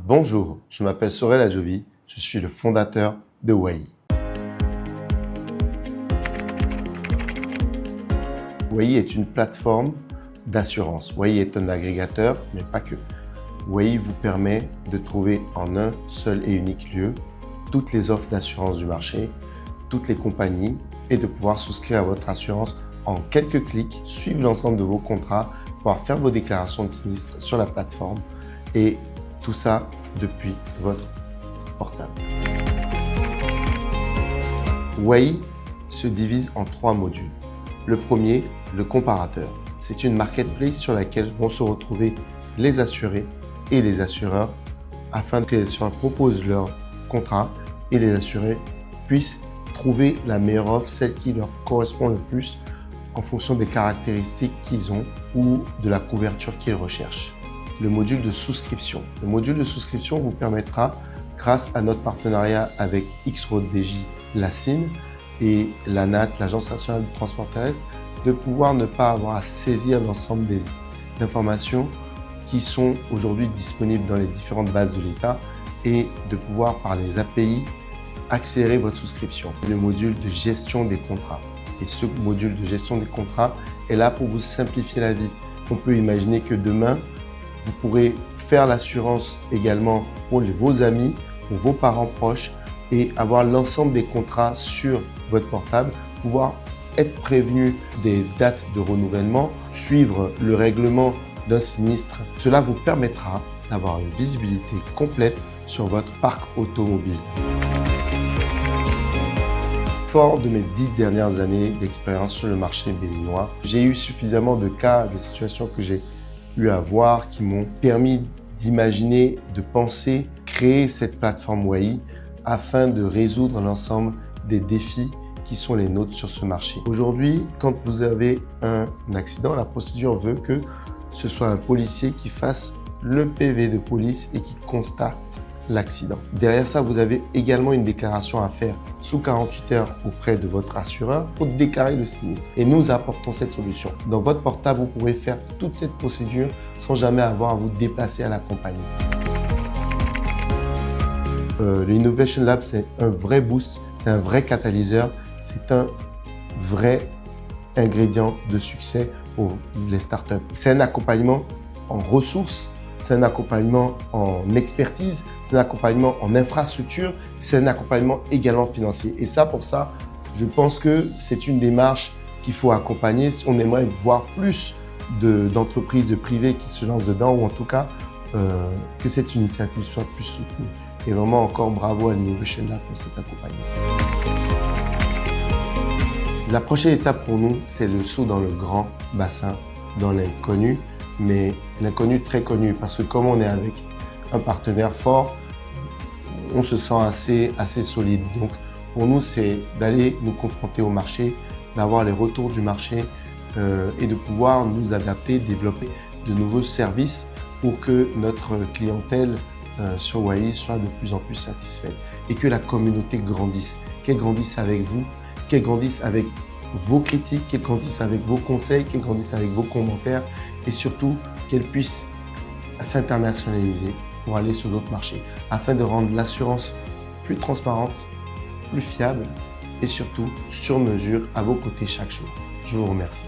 Bonjour, je m'appelle Sorel Adjovi, je suis le fondateur de Wai. Wai est une plateforme d'assurance. Wai est un agrégateur, mais pas que. Wai vous permet de trouver en un seul et unique lieu toutes les offres d'assurance du marché, toutes les compagnies et de pouvoir souscrire à votre assurance en quelques clics, suivre l'ensemble de vos contrats, pouvoir faire vos déclarations de sinistre sur la plateforme et tout ça depuis votre portable. Wai se divise en 3 modules. Le premier, le comparateur. C'est une marketplace sur laquelle vont se retrouver les assurés et les assureurs afin que les assureurs proposent leurs contrats et les assurés puissent trouver la meilleure offre, celle qui leur correspond le plus en fonction des caractéristiques qu'ils ont ou de la couverture qu'ils recherchent. Le module de souscription. Le module de souscription vous permettra, grâce à notre partenariat avec X-Road BJ, la CIN et l'ANAT, l'Agence nationale du transport terrestre, de pouvoir ne pas avoir à saisir l'ensemble des informations qui sont aujourd'hui disponibles dans les différentes bases de l'État et de pouvoir, par les API, accélérer votre souscription. Le module de gestion des contrats. Et ce module de gestion des contrats est là pour vous simplifier la vie. On peut imaginer que demain, vous pourrez faire l'assurance également pour vos amis, pour vos parents proches et avoir l'ensemble des contrats sur votre portable, pouvoir être prévenu des dates de renouvellement, suivre le règlement d'un sinistre. Cela vous permettra d'avoir une visibilité complète sur votre parc automobile. Fort de mes 10 dernières années d'expérience sur le marché béninois, j'ai eu suffisamment de cas, de situations que j'ai eu à voir qui m'ont permis d'imaginer, de penser, créer cette plateforme Wai afin de résoudre l'ensemble des défis qui sont les nôtres sur ce marché. Aujourd'hui, quand vous avez un accident, la procédure veut que ce soit un policier qui fasse le PV de police et qui constate l'accident. Derrière ça, vous avez également une déclaration à faire sous 48 heures auprès de votre assureur pour déclarer le sinistre. Et nous apportons cette solution. Dans votre portable, vous pourrez faire toute cette procédure sans jamais avoir à vous déplacer à la compagnie. L'Innovation Lab, c'est un vrai boost, c'est un vrai catalyseur, c'est un vrai ingrédient de succès pour les startups. C'est un accompagnement en ressources, c'est un accompagnement en expertise, c'est un accompagnement en infrastructure, c'est un accompagnement également financier. Et ça, pour ça, je pense que c'est une démarche qu'il faut accompagner. On aimerait voir plus d'entreprises, de privés qui se lancent dedans, ou en tout cas, que cette initiative soit plus soutenue. Et vraiment encore bravo à l'Innovation Lab pour cet accompagnement. La prochaine étape pour nous, c'est le saut dans le grand bassin, dans l'inconnu, mais l'inconnu très connu, parce que comme on est avec un partenaire fort, on se sent assez solide. Donc pour nous, c'est d'aller nous confronter au marché, d'avoir les retours du marché et de pouvoir nous adapter, développer de nouveaux services pour que notre clientèle sur Wai soit de plus en plus satisfaite et que la communauté grandisse, qu'elle grandisse avec vous, qu'elle grandisse avec vos critiques, qu'elle grandisse avec vos conseils, qu'elle grandisse avec vos commentaires et surtout qu'elle puisse s'internationaliser pour aller sur d'autres marchés afin de rendre l'assurance plus transparente, plus fiable et surtout sur mesure à vos côtés chaque jour. Je vous remercie.